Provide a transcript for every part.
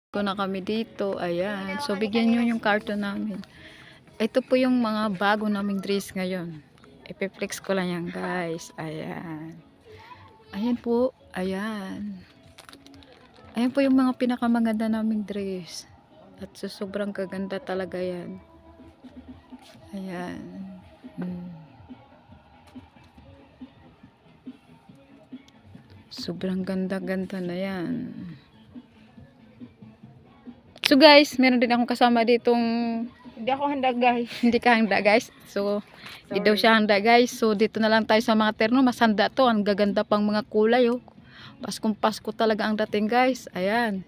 Ko na kami dito, ayan. So, bigyan nyo yung karton namin. Ito po yung mga bago naming dress ngayon. Ipiflex ko lang yan, guys. Ayan. Ayan po, ayan. Ayan po yung mga pinakamaganda naming dress. At so, sobrang kaganda talaga yan. Ayan. Sobrang ganda-ganda na yan. So guys, meron din akong kasama ditong Hindi ako handa, guys. hindi ka handa, guys. So, hindi daw siya handa, guys. So, dito na lang tayo sa mga terno. Mas handa to. Ang gaganda pang mga kulay, oh. Paskong Pasko talaga ang dating, guys. Ayan.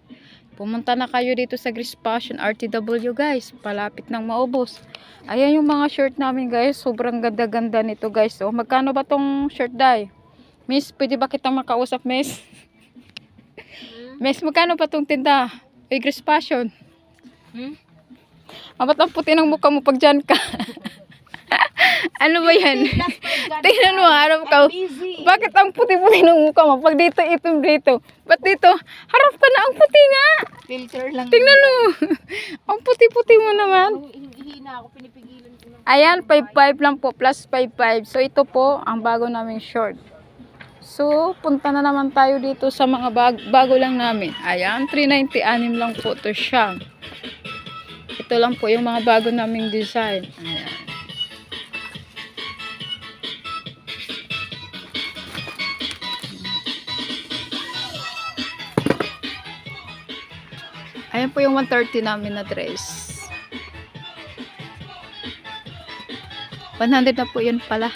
Pumunta na kayo dito sa Grace Fashion RTW, guys. Palapit nang maubos. Ayan yung mga shirt namin, guys. Sobrang ganda-ganda nito, guys. Oh, magkano ba tong shirt, Day? Miss, pwede ba kitang makausap, Miss? Miss, magkano pa tong tinda? Grace Fashion. Ba't ang puti ng mukha mo pag dyan ka? Ano ba yan? Tingnan mo, harap ka. Bakit ang puti-puti ng mukha mo? Pag dito, itong dito. Ba't dito? Harap ka na, ang puti nga. Filter lang. Tingnan mo. Ang puti-puti mo naman. Hihina ako, pinipigilan ko na. Ayan, 5.5 lang po, plus 5.5. So, ito po, ang bago naming short. So, punta na naman tayo dito sa mga bago lang namin. Ayan, 396 lang po to siya. Ito lang po yung mga bago naming design. Ayan. Ayan po yung 130 namin na dress. 100 na po yun pala.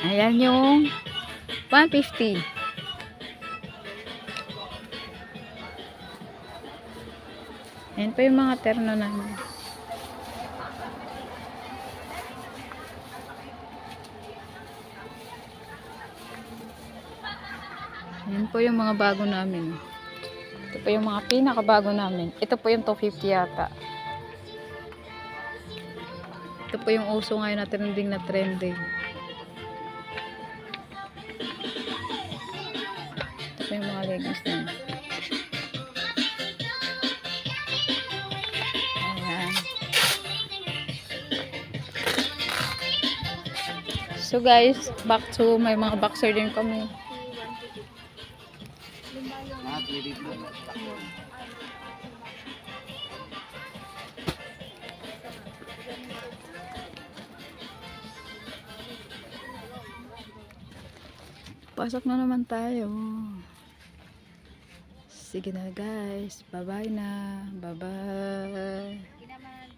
Ayan yung 150. Ayan po yung mga terno namin. Ayan po yung mga bago namin. Ito po yung mga pinakabago namin. Ito po yung 250 yata. Ito po yung uso ngayon na trending na trending. Ito po yung mga leggings na yun. Ayan. So guys, back to may mga boxer din kami. Pasok na naman tayo. Sige na guys. Bye-bye na. Bye-bye.